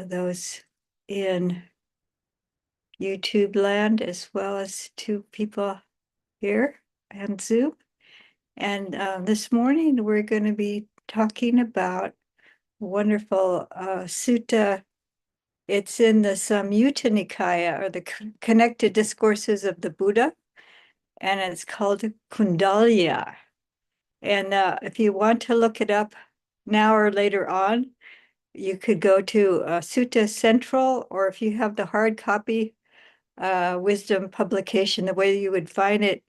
those in YouTube land, as well as to people here and Zoom. And this morning we're going to be talking about a wonderful sutta. It's in the Samyutta Nikaya, or the Connected Discourses of the Buddha, and it's called Kuṇḍaliya. And if you want to look it up now or later on, you could go to Sutta Central, or if you have the hard copy wisdom publication, the way you would find it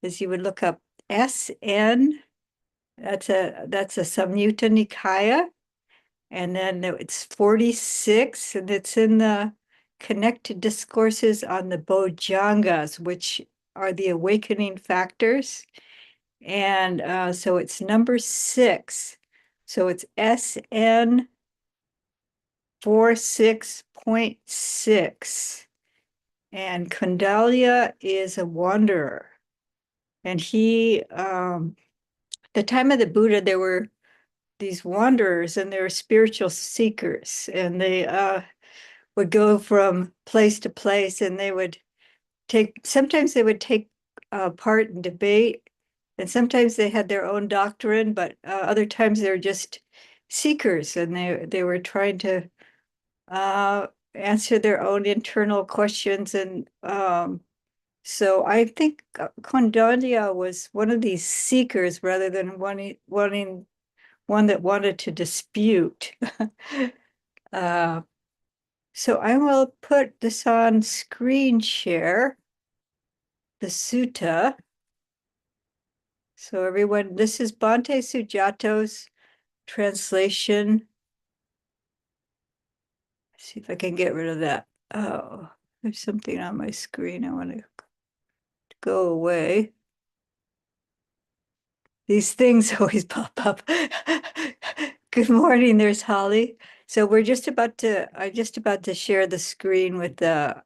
is you would look up SN, that's a Samyutta Nikaya, and then it's 46, and it's in the Connected Discourses on the Bojjhangas, which are the awakening factors. And so it's number 6. So it's SN 46.6. And Kuṇḍaliya is a wanderer. And he, the time of the Buddha, there were these wanderers, and they were spiritual seekers. And they would go from place to place, and they would sometimes they would take part in debate, and sometimes they had their own doctrine, but other times they were just seekers, and they were trying to answer their own internal questions. And so I think Kuṇḍaliya was one of these seekers rather than wanting one that wanted to dispute. So I will put this on screen share, the sutta. So everyone, this is Bhante Sujato's translation. Let's see if I can get rid of that. Oh, there's something on my screen. I want to go away. These things always pop up. Good morning, there's Holly. So I'm just about to share the screen with the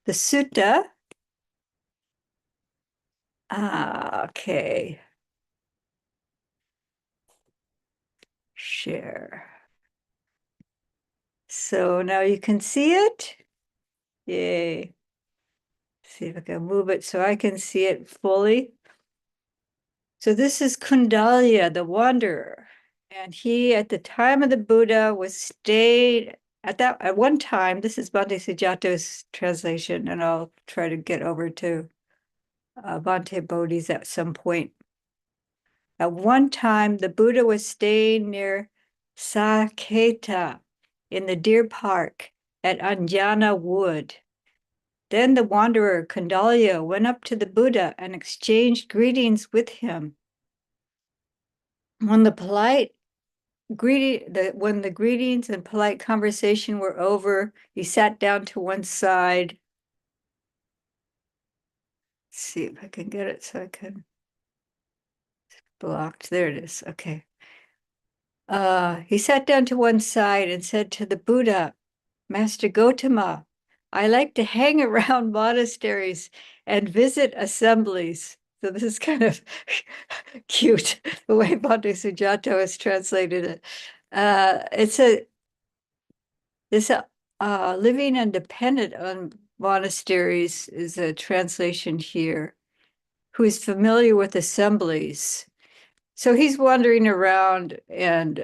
sutta. Okay. Share. So now you can see it. Yay. See if I can move it so I can see it fully. So this is Kuṇḍaliya, the wanderer. And he, at the time of the Buddha, was stayed at one time. This is Bhante Sujato's translation, and I'll try to get over to Bhante Bodhi's at some point. At one time, the Buddha was staying near Saketa in the deer park at Anjana Wood. Then the wanderer Kuṇḍaliya went up to the Buddha and exchanged greetings with him. When the greetings and polite conversation were over, he sat down to one side. Let's see if I can get it so I can. It's blocked. There it is. Okay. He sat down to one side and said to the Buddha, Master Gotama, I like to hang around monasteries and visit assemblies. So this is kind of cute, the way Bhante Sujato has translated it. Living independent on monasteries is a translation here, who is familiar with assemblies. So he's wandering around, and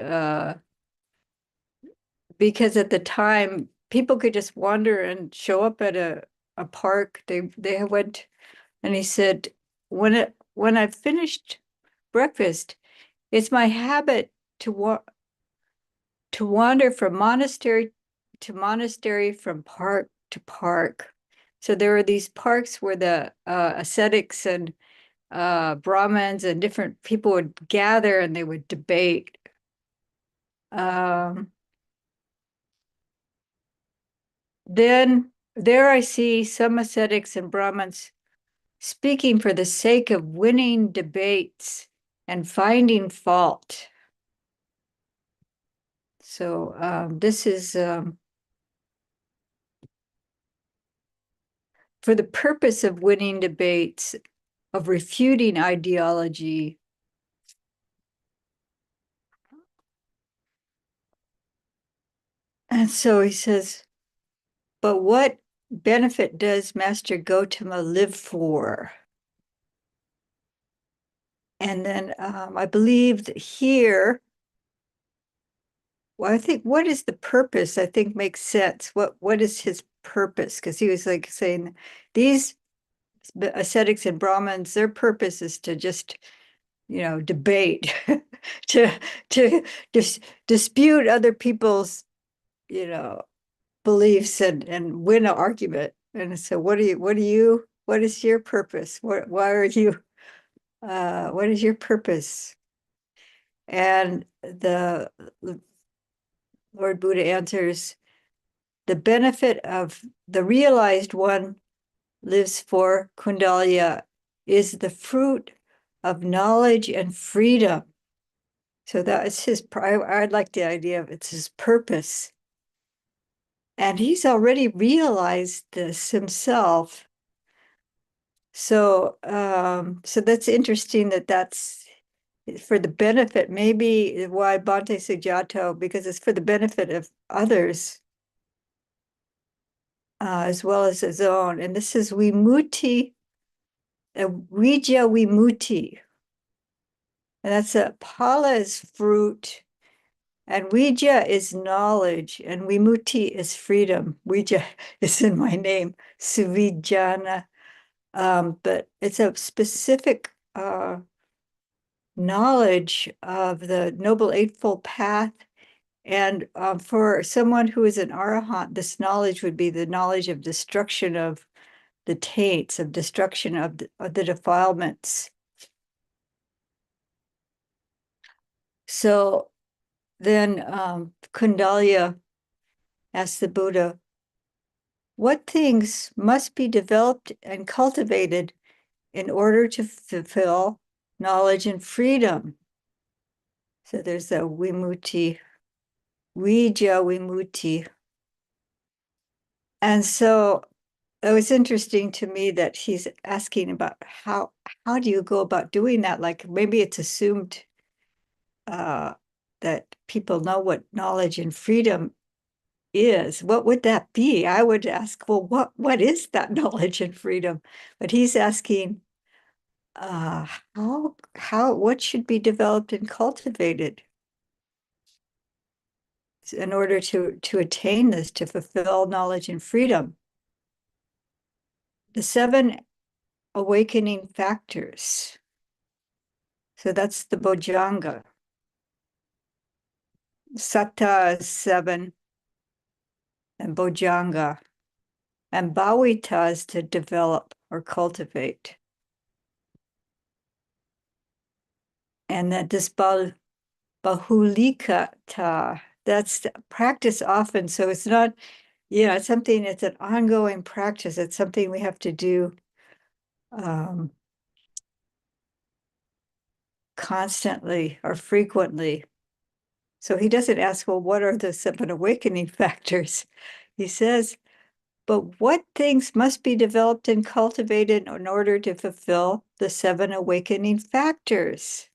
because at the time people could just wander and show up at a park. They went, and he said, when I've finished breakfast, it's my habit to wander from monastery to monastery, from park to park. So there are these parks where the ascetics and Brahmins and different people would gather, and they would debate. Then there I see some ascetics and Brahmins speaking for the sake of winning debates and finding fault. So this is for the purpose of winning debates, of refuting ideology. And so he says, but what benefit does Master Gotama live for? And then I believe that here, well, I think what is the purpose? I think makes sense. What is his purpose? Because he was like saying these ascetics and Brahmins, their purpose is to just, debate, to to dispute other people's, beliefs and win an argument. And so what is your purpose? Why are you what is your purpose? And the Lord Buddha answers, the benefit of the realized one lives for Kuṇḍaliya is the fruit of knowledge and freedom. So that is I like the idea of it's his purpose. And he's already realized this himself. So that's interesting that's for the benefit, maybe why Bhante Sujato, because it's for the benefit of others, as well as his own. And this is Vimutti, Vijja Vimutti. And that's Pala is fruit, and Vijja is knowledge, and Vimutti is freedom. Vijja is in my name, Suvijjana. But it's a specific knowledge of the Noble Eightfold Path. And for someone who is an arahant, this knowledge would be the knowledge of destruction of the taints, of destruction of the defilements. So then Kuṇḍaliya asked the Buddha, what things must be developed and cultivated in order to fulfill knowledge and freedom? So there's a Vimutti, Vijja Vimutti. And so it was interesting to me that he's asking about how do you go about doing that? Like maybe it's assumed that people know what knowledge and freedom is. What would that be? I would ask, well, what is that knowledge and freedom? But he's asking, uh, what should be developed and cultivated in order to attain this, to fulfill knowledge and freedom? The seven awakening factors. So that's the Bojjhanga. Satta is seven, and Bojjhanga. And Bhavita is to develop or cultivate. And that this Bahulikata, that's practice often. So it's not, it's something, it's an ongoing practice. It's something we have to do constantly or frequently. So he doesn't ask, well, what are the seven awakening factors? He says, but what things must be developed and cultivated in order to fulfill the seven awakening factors?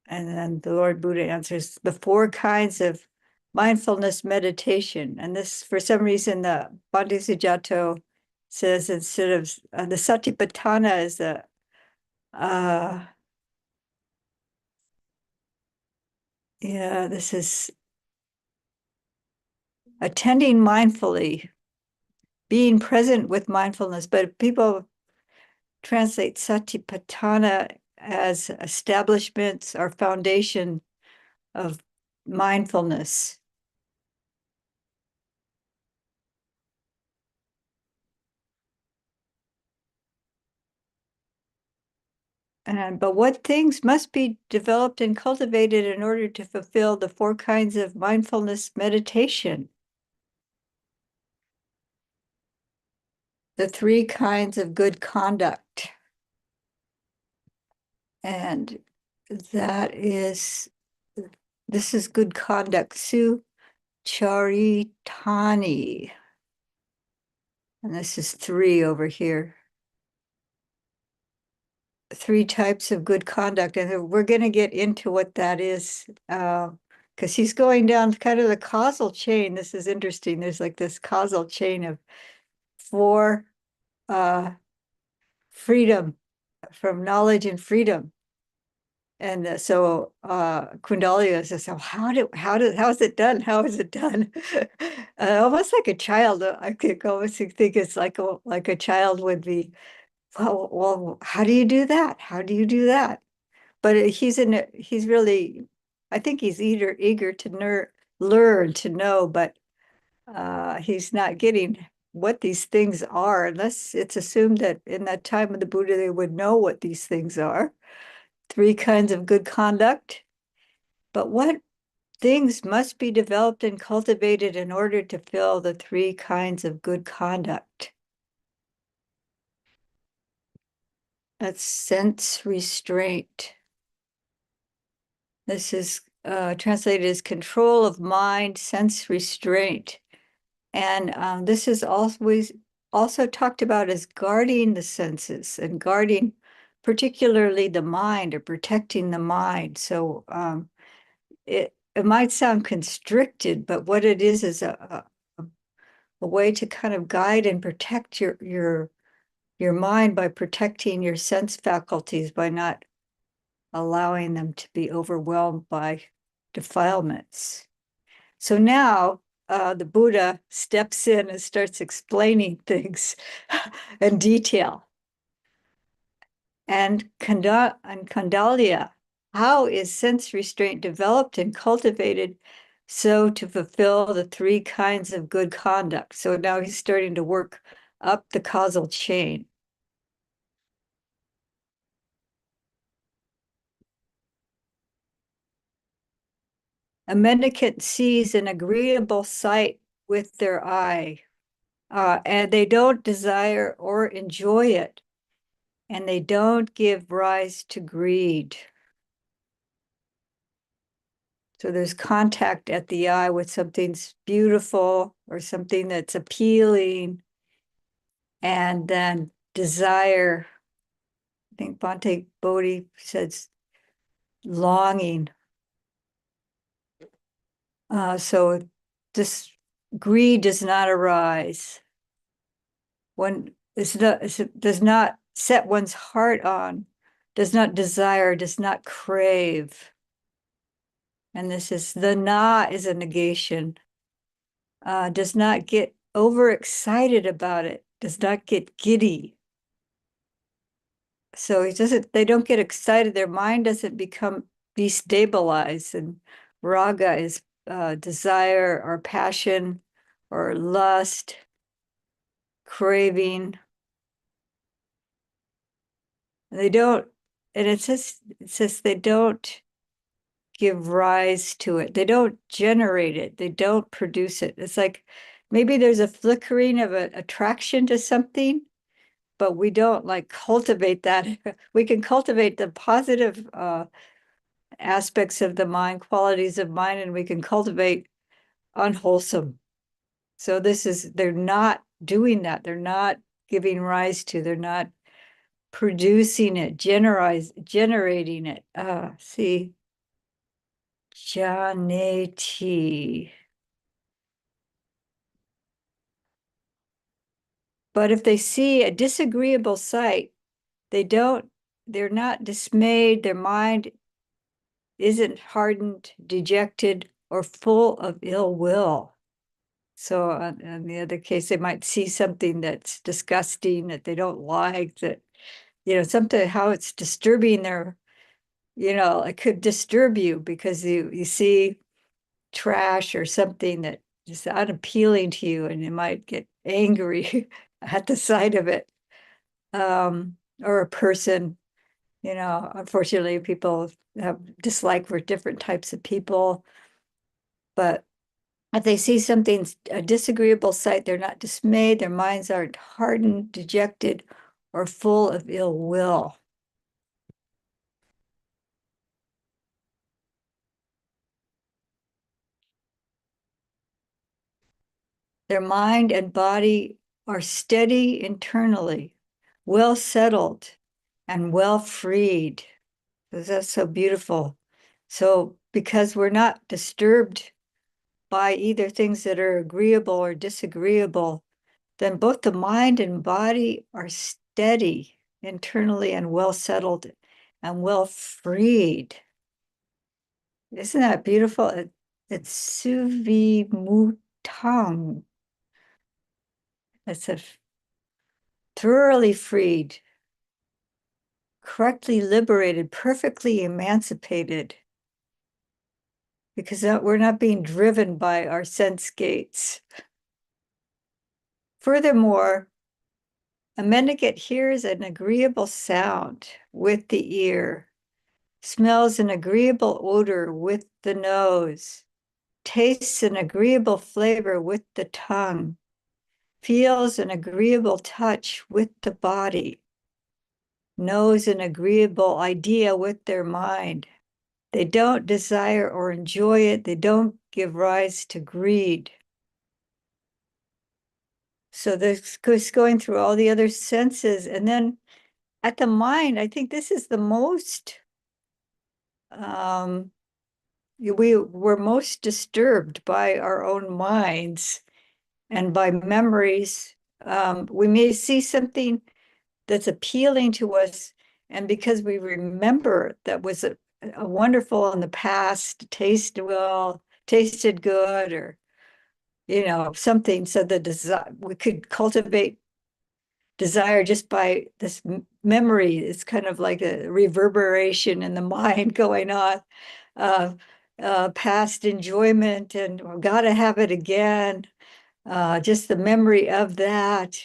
And then the Lord Buddha answers the four kinds of mindfulness meditation. And this, for some reason, the Bhante Sujato says instead of the Satipatthana is this is attending mindfully, being present with mindfulness. But people translate Satipatthana as establishments or foundation of mindfulness. But what things must be developed and cultivated in order to fulfill the four kinds of mindfulness meditation? The three kinds of good conduct. And this is good conduct, Sucharitani. And this is three over here. Three types of good conduct. And we're going to get into what that is, because because he's going down kind of the causal chain. This is interesting. There's like this causal chain of four freedom, from knowledge and freedom. And so Kuṇḍaliya says, so how is it done? How is it done? Almost like a child. I could almost think it's like a child would be, well, how do you do that? How do you do that? But he's really, I think he's eager to learn, to know, but he's not getting what these things are, unless it's assumed that in that time of the Buddha, they would know what these things are. Three kinds of good conduct. But what things must be developed and cultivated in order to fill the three kinds of good conduct? That's sense restraint. This is translated as control of mind, sense restraint. And this is always also talked about as guarding the senses and guarding particularly the mind, or protecting the mind. So it might sound constricted, but what it is a way to kind of guide and protect your mind by protecting your sense faculties, by not allowing them to be overwhelmed by defilements. So now the Buddha steps in and starts explaining things in detail. And Kuṇḍaliya, how is sense restraint developed and cultivated so to fulfill the three kinds of good conduct? So now he's starting to work up the causal chain. A mendicant sees an agreeable sight with their eye, and they don't desire or enjoy it, and they don't give rise to greed. So there's contact at the eye with something's beautiful or something that's appealing, and then desire. I think Bhante Bodhi says longing. So this greed does not arise. When it does not set one's heart on, does not desire, does not crave. And this is the na is a negation. Does not get overexcited about it, does not get giddy. So they don't get excited, their mind doesn't become destabilized. And raga is desire or passion or lust, craving. They don't, and it says they don't give rise to it. They don't generate it. They don't produce it. It's like maybe there's a flickering of an attraction to something, but we don't like cultivate that. We can cultivate the positive aspects of the mind, qualities of mind, and we can cultivate unwholesome. So they're not doing that. They're not giving rise to, they're not producing it, generating it. See, Janeti. But if they see a disagreeable sight, they're not dismayed, their mind isn't hardened, dejected, or full of ill will. So on the other case, they might see something that's disgusting, that they don't like, that, something, how it's disturbing their, it could disturb you because you see trash or something that is unappealing to you, and you might get angry at the sight of it. Or a person, unfortunately, people have dislike for different types of people. But if they see something, a disagreeable sight, they're not dismayed, their minds aren't hardened, dejected, or full of ill will. Their mind and body are steady internally, well settled, and well freed. That's so beautiful. So because we're not disturbed by either things that are agreeable or disagreeable, then both the mind and body are steady internally and well settled and well freed. Isn't that beautiful? It's suvi mutang. It's a thoroughly freed, correctly liberated, perfectly emancipated, because we're not being driven by our sense gates. Furthermore, a mendicant hears an agreeable sound with the ear, smells an agreeable odor with the nose, tastes an agreeable flavor with the tongue, feels an agreeable touch with the body, knows an agreeable idea with their mind. They don't desire or enjoy it. They don't give rise to greed. So this goes going through all the other senses. And then at the mind, I think this is the most, we were most disturbed by our own minds and by memories. We may see something that's appealing to us, and because we remember that was a wonderful in the past, tasted good, or something, so the desire, we could cultivate desire just by this memory. It's kind of like a reverberation in the mind going on, uh, past enjoyment, and gotta have it again. Just the memory of that,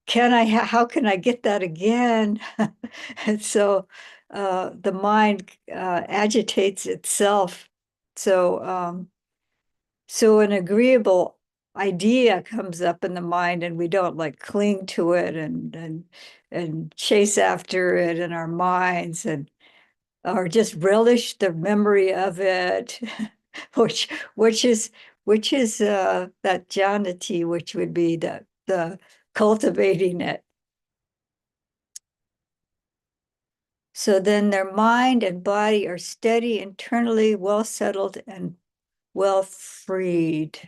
how can I get that again? And so the mind agitates itself. So an agreeable idea comes up in the mind, and we don't like cling to it and chase after it in our minds, and or just relish the memory of it, which which is that janati, which would be the cultivating it. So then their mind and body are steady, internally well settled, and well freed.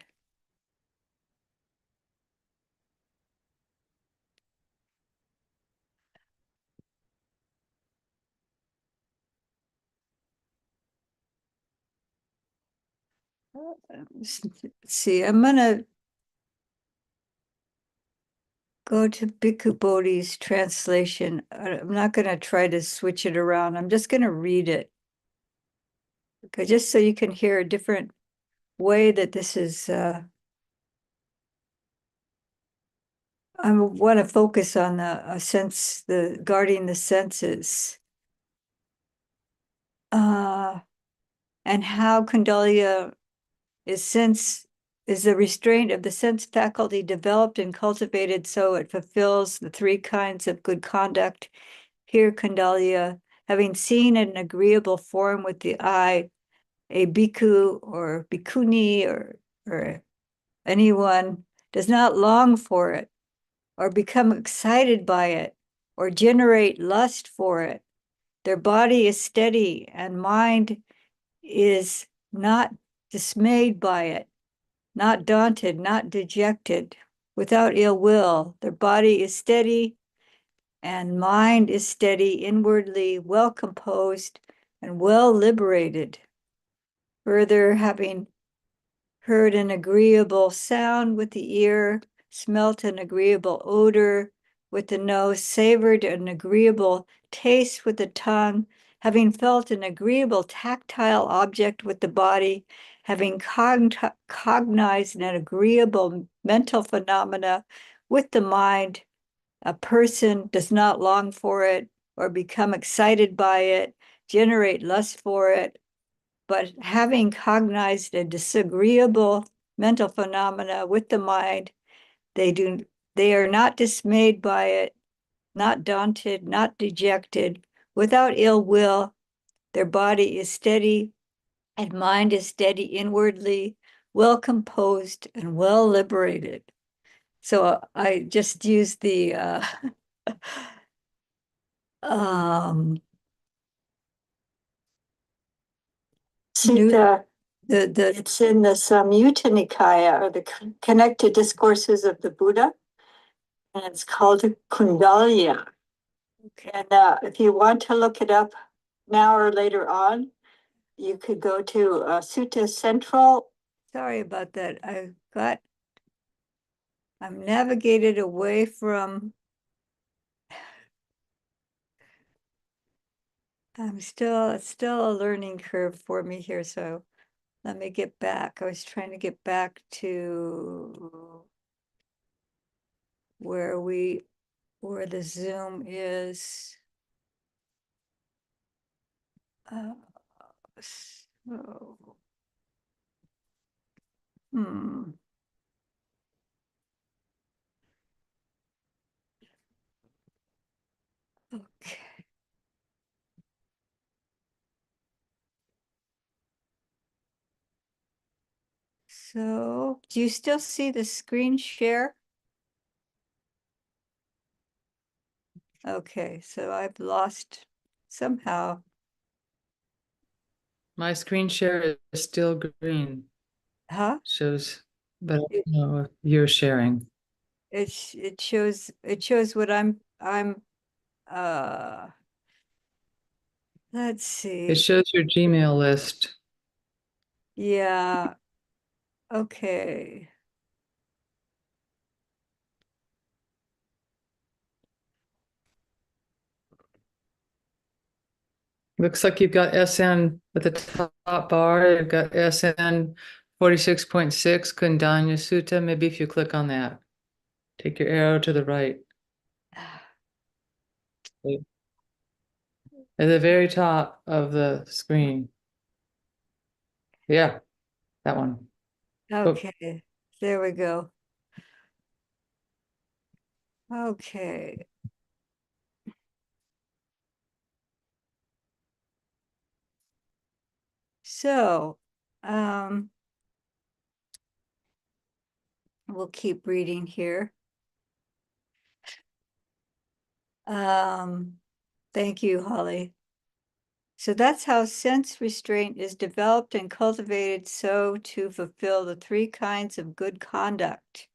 See, I'm gonna go to Bhikkhu Bodhi's translation. I'm not gonna try to switch it around. I'm just gonna read it. Okay, just so you can hear a different way that this is. I want to focus on the guarding the senses, and how Kuṇḍaliya is the restraint of the sense faculty developed and cultivated so it fulfills the three kinds of good conduct. Here, Kuṇḍaliya, having seen an agreeable form with the eye, a bhikkhu or bhikkhuni or anyone does not long for it, or become excited by it, or generate lust for it. Their body is steady, and mind is not dismayed by it, not daunted, not dejected, without ill will. Their body is steady, and mind is steady inwardly, well composed, and well liberated. Further, having heard an agreeable sound with the ear, smelt an agreeable odor with the nose, savored an agreeable taste with the tongue, having felt an agreeable tactile object with the body, having cognized an agreeable mental phenomena with the mind, a person does not long for it or become excited by it, generate lust for it, but having cognized a disagreeable mental phenomena with the mind, they are not dismayed by it, not daunted, not dejected, without ill will. Their body is steady, and mind is steady inwardly, well composed, and well liberated. So I just used the um, Sutta, it's in the Samyutta Nikaya, or the Connected Discourses of the Buddha, and it's called Kuṇḍaliya. Okay. And if you want to look it up now or later on, you could go to Sutta Central. Sorry about that. I'm navigated away from, it's still a learning curve for me here. So let me get back. I was trying to get back to where the Zoom is. So, okay. So, do you still see the screen share? Okay, so I've lost somehow. My screen share is still green. Huh? Shows, but I don't know if you're sharing. It shows what I'm let's see. It shows your Gmail list. Yeah. Okay. Looks like you've got SN at the top bar. You've got SN 46.6 Kuṇḍaliya Sutta. Maybe if you click on that, take your arrow to the right. At the very top of the screen. Yeah, that one. Okay. There we go. Okay. So, we'll keep reading here. Thank you, Holly. So that's how sense restraint is developed and cultivated so to fulfill the three kinds of good conduct.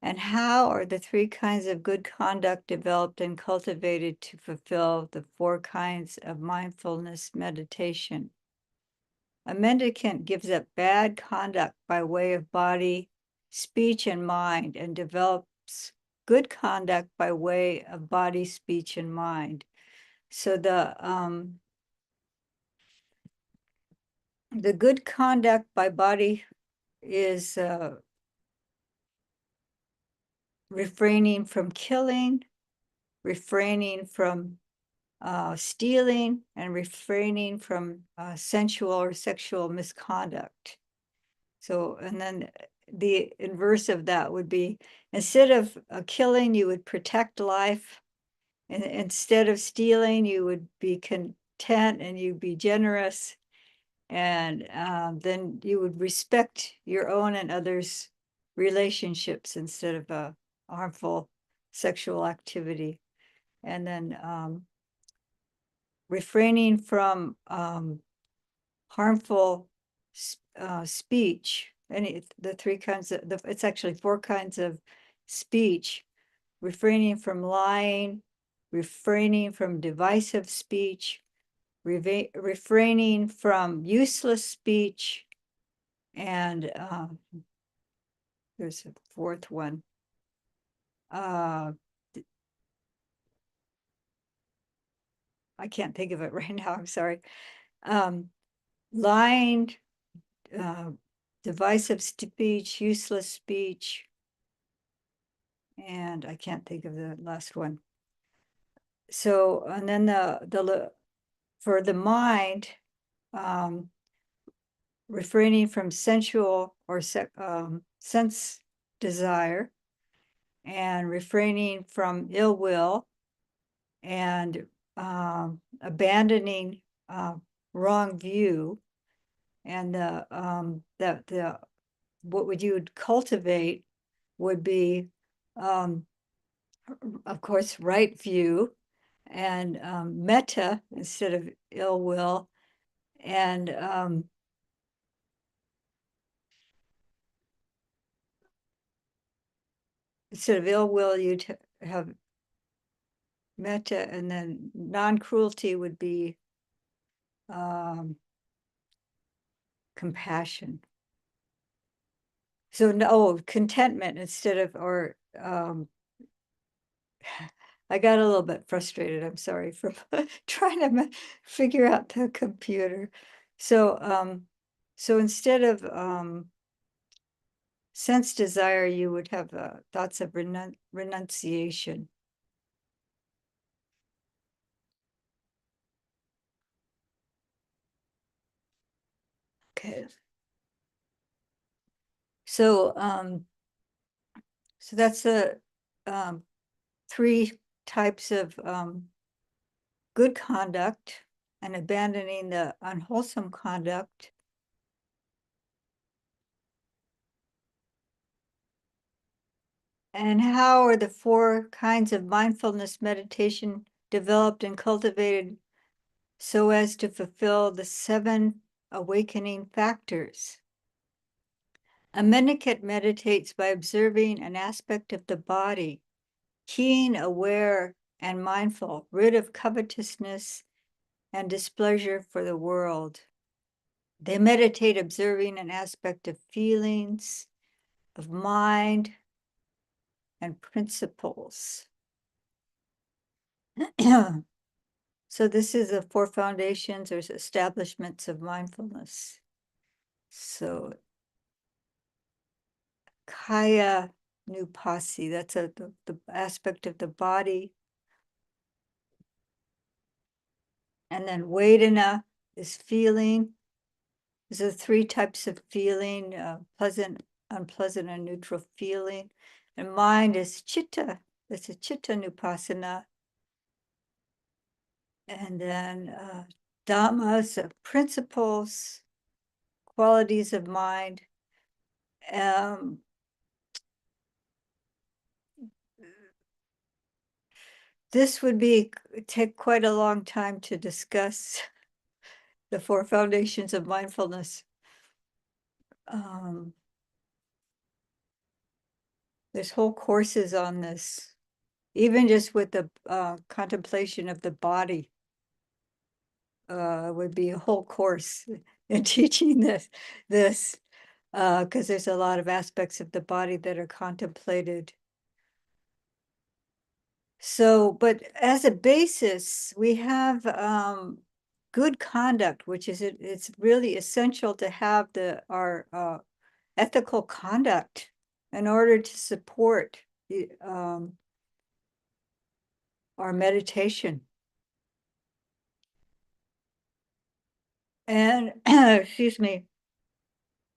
And how are the three kinds of good conduct developed and cultivated to fulfill the four kinds of mindfulness meditation? A mendicant gives up bad conduct by way of body, speech, and mind, and develops good conduct by way of body, speech, and mind. So the good conduct by body is refraining from killing, refraining from stealing, and refraining from sensual or sexual misconduct. So, and then the inverse of that would be, instead of killing, you would protect life. And instead of stealing, you would be content and you'd be generous. And then you would respect your own and others' relationships instead of a harmful sexual activity. And then refraining from harmful speech. The three kinds of, it's actually four kinds of speech: refraining from lying, refraining from divisive speech, refraining from useless speech, and there's a fourth one. I can't think of it right now. I'm sorry. Lying, divisive speech, useless speech, and I can't think of the last one. So, and then for the mind, refraining from sensual or sense desire, and refraining from ill will, and abandoning wrong view, and what would you would cultivate would be, of course, right view, and metta instead of ill will, And instead of ill will, you'd have metta, and then non-cruelty would be compassion. So no, contentment instead of, or I got a little bit frustrated. I'm sorry for trying to figure out the computer. So so instead of sense desire, you would have thoughts of renunciation. Okay. So that's the three types of good conduct and abandoning the unwholesome conduct. And how are the four kinds of mindfulness meditation developed and cultivated so as to fulfill the 7 awakening factors? A mendicant meditates by observing an aspect of the body, keen, aware, and mindful, rid of covetousness and displeasure for the world. They meditate observing an aspect of feelings, of mind, and principles. So this is the 4 foundations or establishments of mindfulness. So kaya nupasi, that's the aspect of the body. And then vedana is feeling. There's the 3 types of feeling, pleasant, unpleasant, and neutral feeling. And mind is chitta. That's a chitta nupasana. And then dhammas, principles, qualities of mind. This would take quite a long time to discuss the 4 foundations of mindfulness. There's whole courses on this, even just with the contemplation of the body. Would be a whole course in teaching this, because there's a lot of aspects of the body that are contemplated. So, but as a basis, we have good conduct, which is it's really essential to have our ethical conduct in order to support our meditation. And excuse me,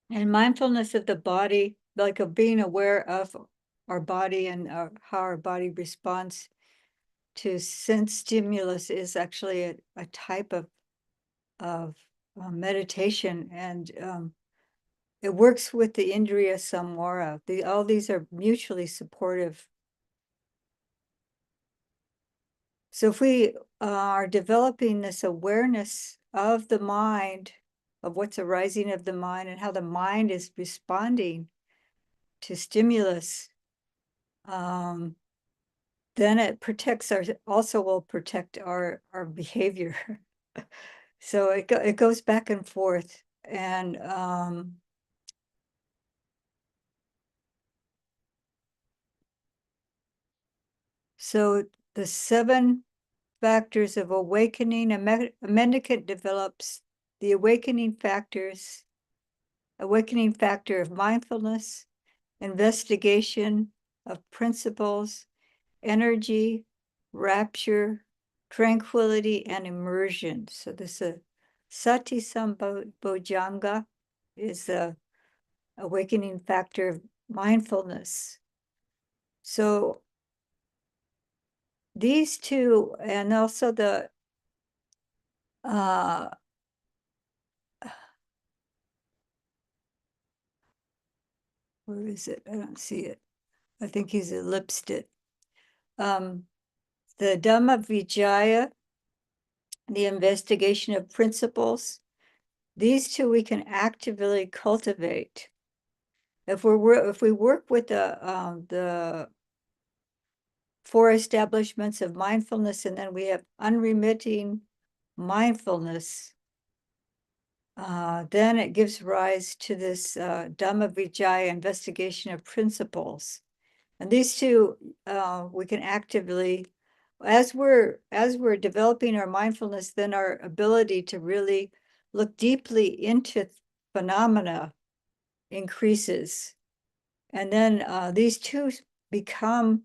and mindfulness of the body, like of being aware of our body and how our body responds to sense stimulus, is actually a type of meditation, and it works with the indriya samvara. All these are mutually supportive. So if we are developing this awareness of the mind, of what's arising of the mind and how the mind is responding to stimulus, then it protects also will protect our behavior. So it goes back and forth. And so the 7 factors of awakening, a mendicant develops the awakening factor of mindfulness, investigation of principles, energy, rapture, tranquility, and immersion. So this sati sambojjhanga is the awakening factor of mindfulness. So these 2, and also the where is it? I don't see it. I think he's ellipsed it. The Dhamma Vijaya, the investigation of principles, these two we can actively cultivate. If we work with the four establishments of mindfulness, and then we have unremitting mindfulness, then it gives rise to this Dhamma Vicaya, investigation of principles. And these two we can actively, as we're developing our mindfulness, then our ability to really look deeply into phenomena increases. And then these two become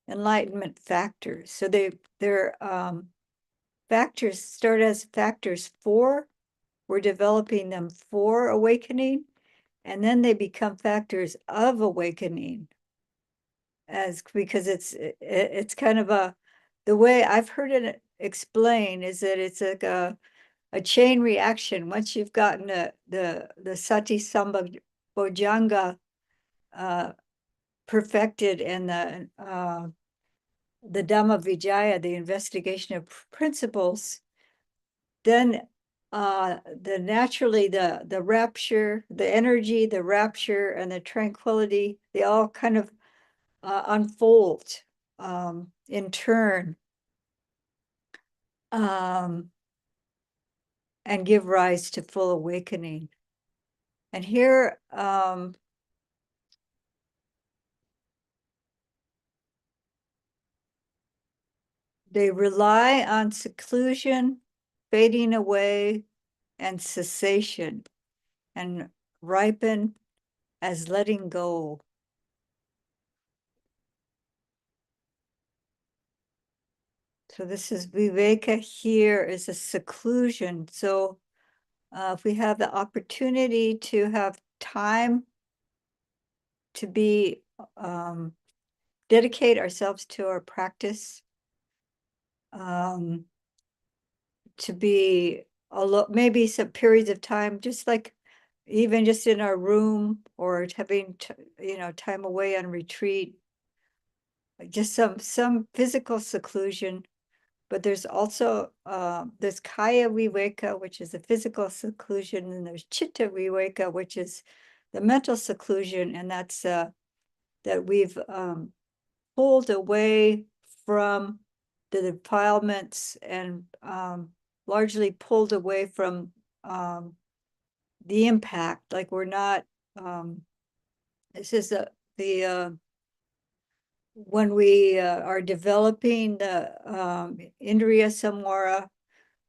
enlightenment factors. So they're factors, start as factors for, we're developing them for awakening, and then they become factors of awakening, as because it's kind of the way I've heard it explained is that it's like a chain reaction. Once you've gotten the sati sambojjhanga perfected, and the Dhamma Vicaya, the investigation of principles, then naturally the rapture, the energy, the rapture, and the tranquility, they all kind of unfold in turn, and give rise to full awakening. And here they rely on seclusion, fading away, and cessation, and ripen as letting go. So this is viveka. Here is a seclusion. So if we have the opportunity to have time to be dedicate ourselves to our practice, to be maybe some periods of time, just like even just in our room, or having time away on retreat, just some physical seclusion. But there's also there's kaya viveka, which is the physical seclusion, and there's chitta viveka, which is the mental seclusion, and that's that we've pulled away from the defilements, and largely pulled away from the impact. Like we're not, this is the when we are developing the Indriya Samvara,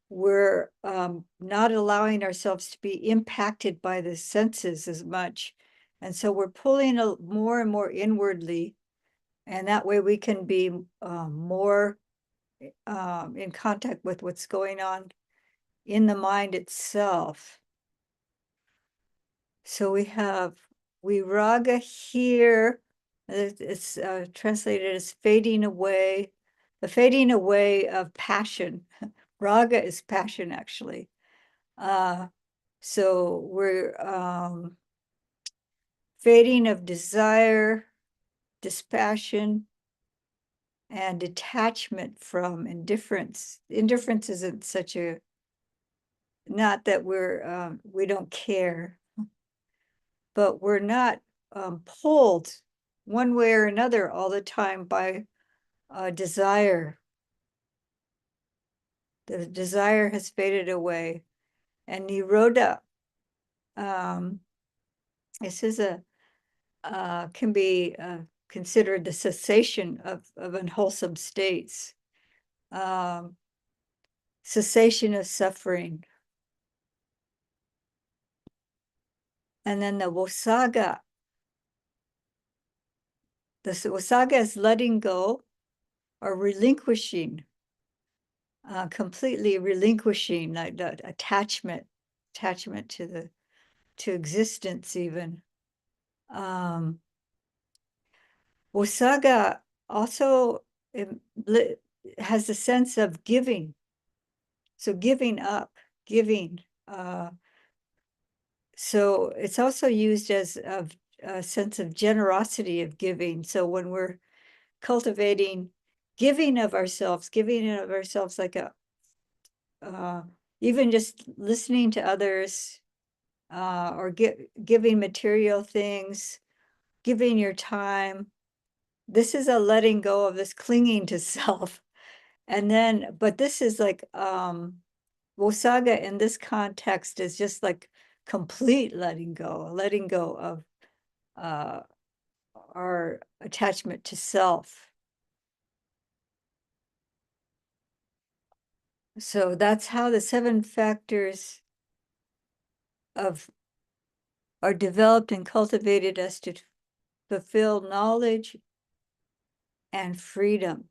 we're not allowing ourselves to be impacted by the senses as much. And so we're pulling more and more inwardly, and that way we can be more in contact with what's going on in the mind itself. So we have viraga here. It's translated as fading away, the fading away of passion. Raga is passion, actually. So we're fading of desire, dispassion, and detachment from indifference. Indifference isn't such a, not that we don't care, but we're not pulled one way or another all the time by desire. The desire has faded away. And nirodha, this is can be considered the cessation of unwholesome states, cessation of suffering. And then the wasaga. The wasaga is letting go or relinquishing, completely relinquishing the attachment to existence even. Wasaga also has a sense of giving. So giving up, giving. So it's also used as a sense of generosity of giving. So when we're cultivating giving of ourselves like even just listening to others, or giving material things, giving your time. This is a letting go of this clinging to self. And then, but this is like, Wosaga in this context is just like complete letting go of our attachment to self. So that's how the 7 factors of are developed and cultivated as to fulfill knowledge and freedom.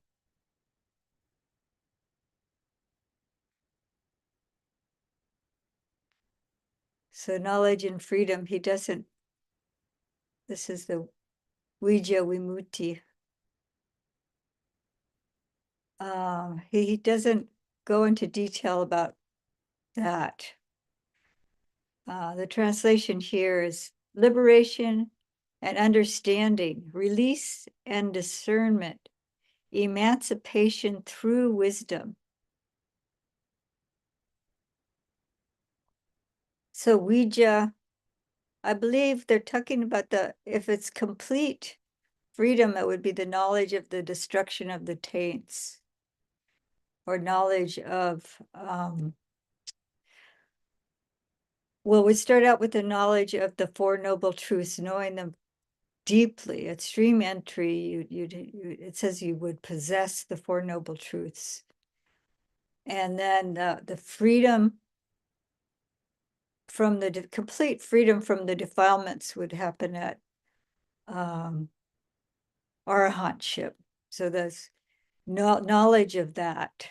So knowledge and freedom, he doesn't, this is the Vijja Vimutti. He doesn't go into detail about that. The translation here is liberation and understanding, release and discernment, emancipation through wisdom. So Vijja, I believe they're talking about if it's complete freedom, it would be the knowledge of the destruction of the taints, or knowledge of, well, we start out with the knowledge of the 4 Noble Truths, knowing them deeply. At stream entry, it says you would possess the 4 Noble Truths. And then the freedom from the complete freedom from the defilements would happen at arahantship. So there's knowledge of that,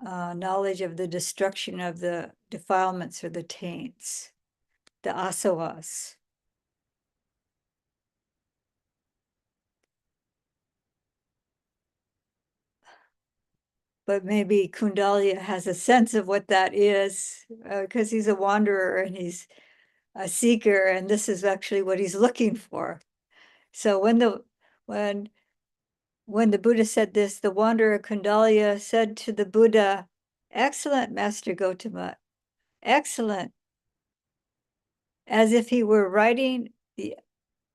knowledge of the destruction of the defilements or the taints, the asavas. But maybe Kuṇḍaliya has a sense of what that is, because he's a wanderer and he's a seeker, and this is actually what he's looking for. So when the Buddha said this, the wanderer Kuṇḍaliya said to the Buddha, "Excellent, Master Gotama, excellent," as if he were writing the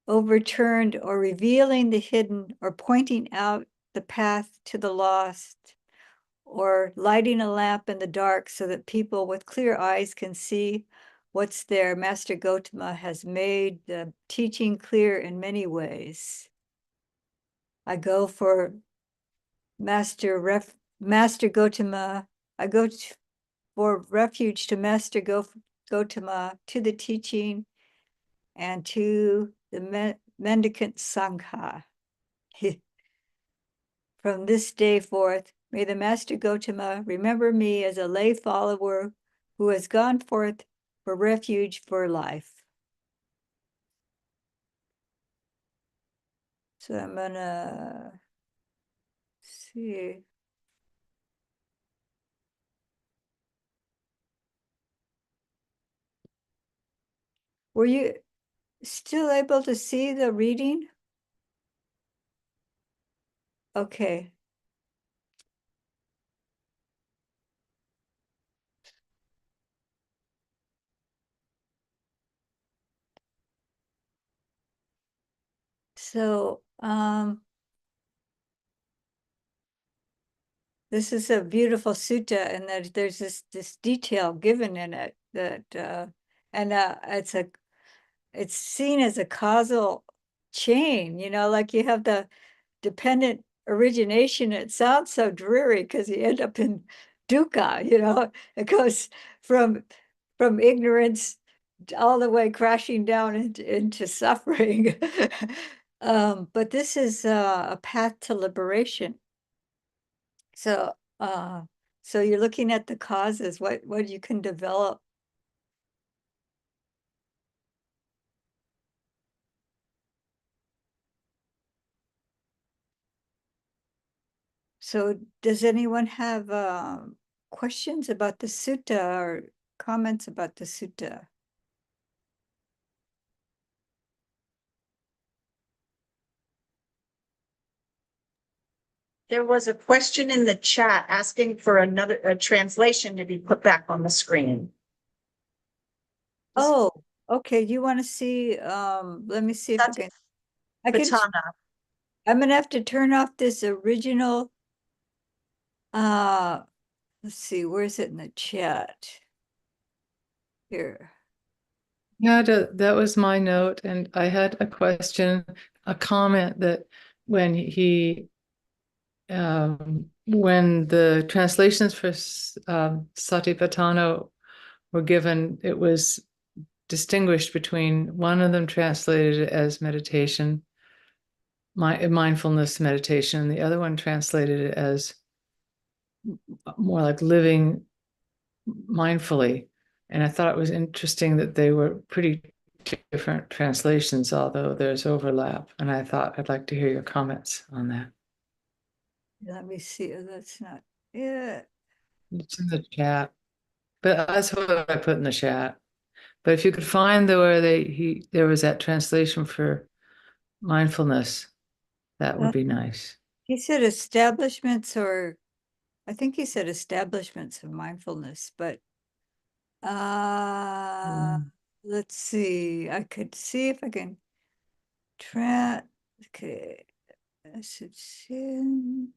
overturned or revealing the hidden or pointing out the path to the lost, or lighting a lamp in the dark so that people with clear eyes can see what's there. Master Gotama has made the teaching clear in many ways. I go for Master Gotama. I go for refuge to Master Gotama, to the teaching, and to the mendicant Sangha. From this day forth, may the Master Gotama remember me as a lay follower who has gone forth for refuge for life. So I'm gonna see. Were you still able to see the reading? Okay. So this is a beautiful sutta, and that there's this detail given in it that and it's seen as a causal chain, like you have the dependent origination. It sounds so dreary because you end up in dukkha, it goes from ignorance all the way crashing down into suffering. But this is a path to liberation. So so you're looking at the causes, what you can develop. So does anyone have questions about the sutta or comments about the sutta? There was a question in the chat asking for a translation to be put back on the screen. Oh, okay, you want to see, let me see if I can, Satipatthana. I'm gonna have to turn off this original, let's see, where's it in the chat? Here. Yeah, that was my note, and I had a question, a comment that when when the translations for Satipatthana were given, it was distinguished between one of them translated it as meditation, mindfulness meditation, and the other one translated it as more like living mindfully. And I thought it was interesting that they were pretty different translations, although there's overlap. And I thought I'd like to hear your comments on that. Let me see, that's not it. It's in the chat, but that's what I put in the chat. But if you could find where there was that translation for mindfulness, that would be nice. He said establishments, or I think he said establishments of mindfulness, but let's see. I could see if I can okay. Ascension.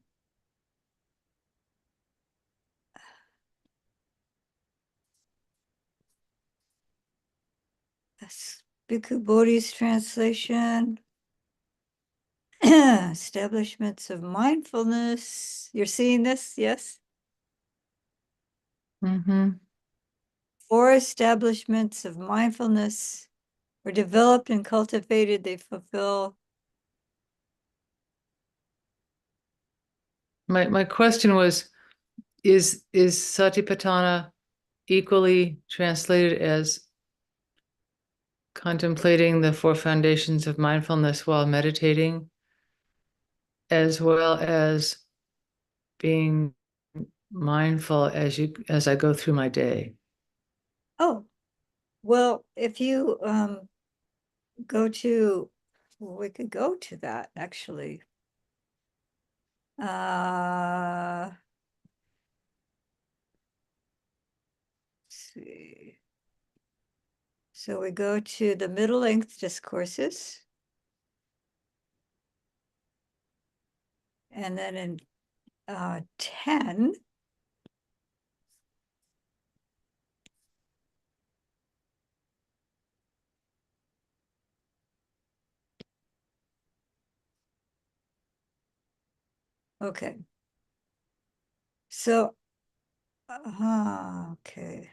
That's Bhikkhu Bodhi's translation. Establishments of mindfulness. You're seeing this? Yes. Mm-hmm. 4 establishments of mindfulness were developed and cultivated. They fulfill. My question was, is Satipatthana equally translated as contemplating the 4 foundations of mindfulness while meditating, as well as being mindful as I go through my day? Oh, well, if you go to, well, we could go to that actually. Let's see. So we go to the middle length discourses. And then in 10, okay. So, okay.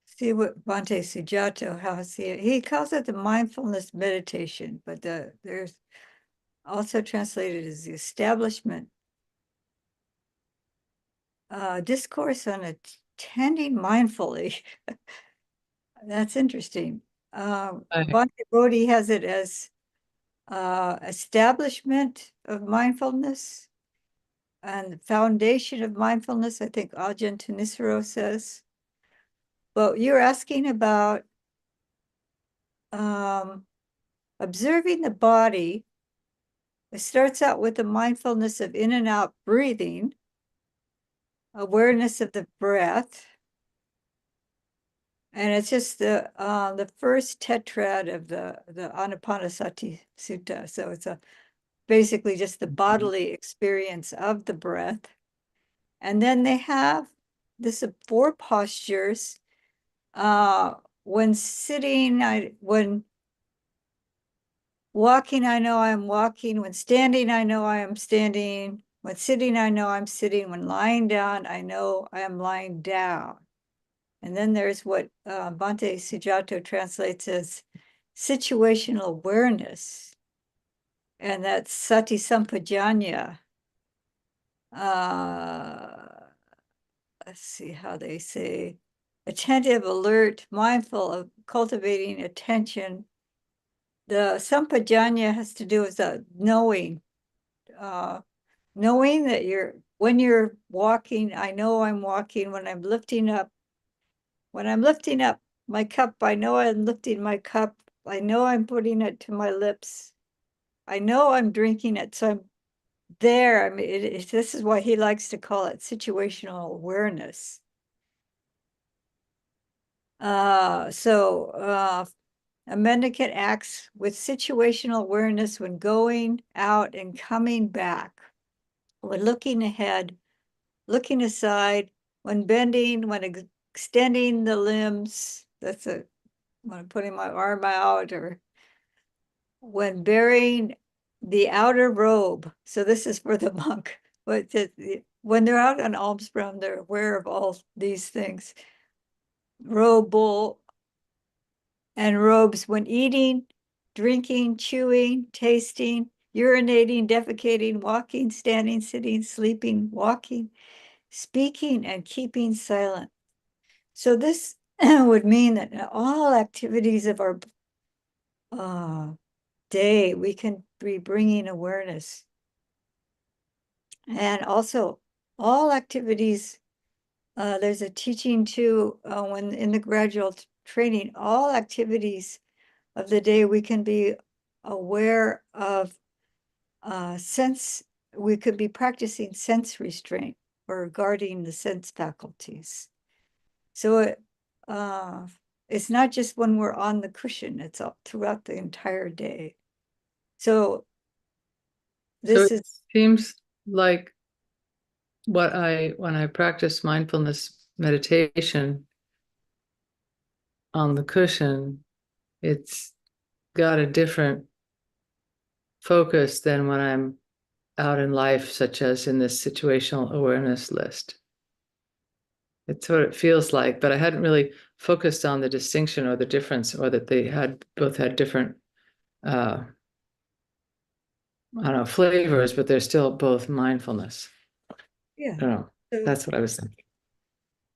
See what Bhante Sujato, how he calls it the mindfulness meditation, but there's also translated as the establishment discourse on attending mindfully. That's interesting. Bhante Bodhi has it as establishment of mindfulness and the foundation of mindfulness, I think Ajahn Tanisaro says. But you're asking about observing the body. It starts out with the mindfulness of in and out breathing, awareness of the breath. And it's just the first tetrad of the Anapanasati Sutta. So it's basically just the bodily experience of the breath. And then they have this 4 postures. When sitting, when walking, I know I'm walking. When standing, I know I am standing. When sitting, I know I'm sitting. When lying down, I know I am lying down. And then there's what Bhante Sujato translates as situational awareness. And that's sati sampajanya. Let's see how they say, attentive, alert, mindful of cultivating attention. The sampajanya has to do with knowing, knowing that when you're walking, I know I'm walking. When I'm lifting up my cup, I know I'm lifting my cup. I know I'm putting it to my lips. I know I'm drinking it. So I'm there. I mean, this is why he likes to call it situational awareness. A mendicant acts with situational awareness when going out and coming back, when looking ahead, looking aside, when bending, when extending the limbs. When I'm putting my arm out, or when bearing the outer robe. So this is for the monk. But when they're out on alms round, they're aware of all these things. Robe, bowl, and robes when eating, drinking, chewing, tasting, urinating, defecating, walking, standing, sitting, sleeping, walking, speaking, and keeping silent. So this would mean that in all activities of our day, we can be bringing awareness. And also all activities, there's a teaching too, when in the gradual training, all activities of the day, we can be aware of sense, we could be practicing sense restraint or guarding the sense faculties. So it's not just when we're on the cushion, it's all throughout the entire day. So this it seems like when I practice mindfulness meditation on the cushion, it's got a different focus than when I'm out in life, such as in this situational awareness list. It's what it feels like, but I hadn't really focused on the distinction or the difference, or that they both had different I don't know, flavors, but they're still both mindfulness. yeah. I don't know. So, That's what I was thinking.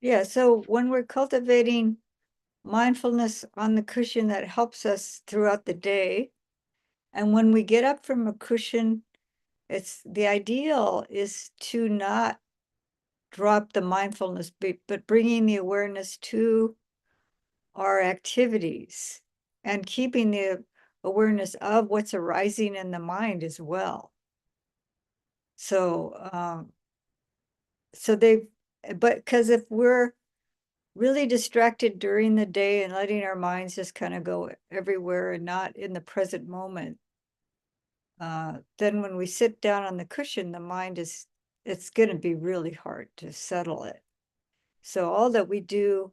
yeah, so when we're cultivating mindfulness on the cushion, that helps us throughout the day. And when we get up from a cushion, it's the ideal is to not drop the mindfulness, but bringing the awareness to our activities and keeping the awareness of what's arising in the mind as well. So, but because if we're really distracted during the day and letting our minds just kind of go everywhere and not in the present moment, then when we sit down on the cushion, the mind it's going to be really hard to settle it. So all that we do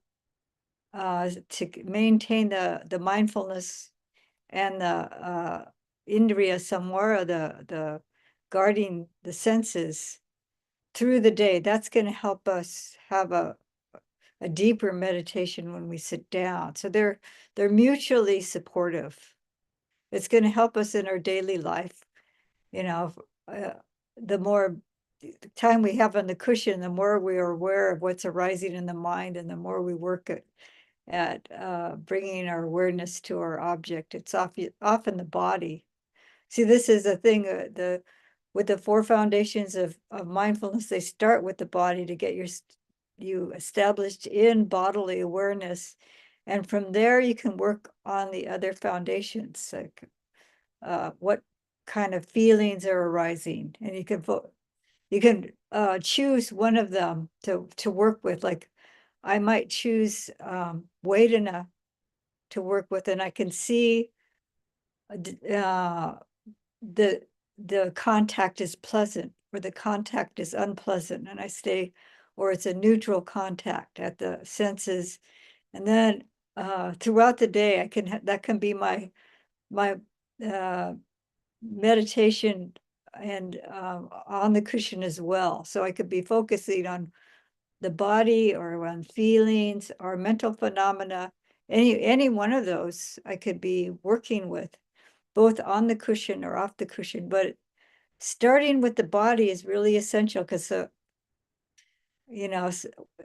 to maintain the mindfulness and the indriya samvara, the guarding the senses through the day, that's going to help us have a deeper meditation when we sit down. So they're mutually supportive. It's going to help us in our daily life. You know, the more time we have on the cushion, the more we are aware of what's arising in the mind, and the more we work at bringing our awareness to our object. It's often the body. See, this is the thing, with the four foundations of mindfulness, they start with the body to get you established in bodily awareness. And from there, you can work on the other foundations, like what kind of feelings are arising. And you can choose one of them to work with. Like I might choose Vedana to work with, and I can see the contact is pleasant or the contact is unpleasant, and I stay, or it's a neutral contact at the senses. And then throughout the day, that can be my meditation and on the cushion as well. So I could be focusing on the body or on feelings or mental phenomena. Any one of those I could be working with, both on the cushion or off the cushion. But starting with the body is really essential, because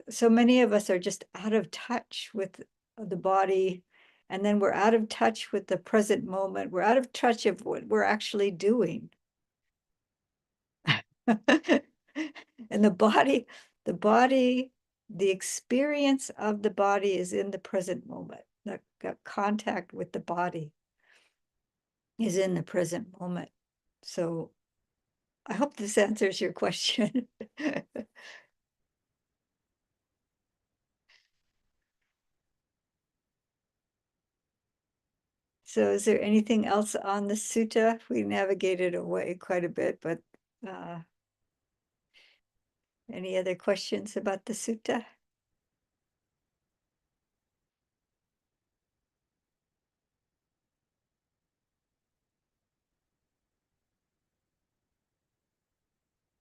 so many of us are just out of touch with the body, and then we're out of touch with the present moment. We're out of touch of what we're actually doing. And the experience of the body is in the present moment. That contact with the body is in the present moment. So I hope this answers your question. So is there anything else on the sutta? We navigated away quite a bit, but any other questions about the sutta?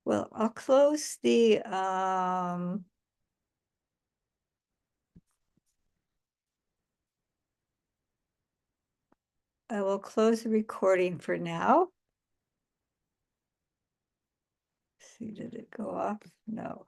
Well, I'll close the I will close the recording for now. See, did it go off? No.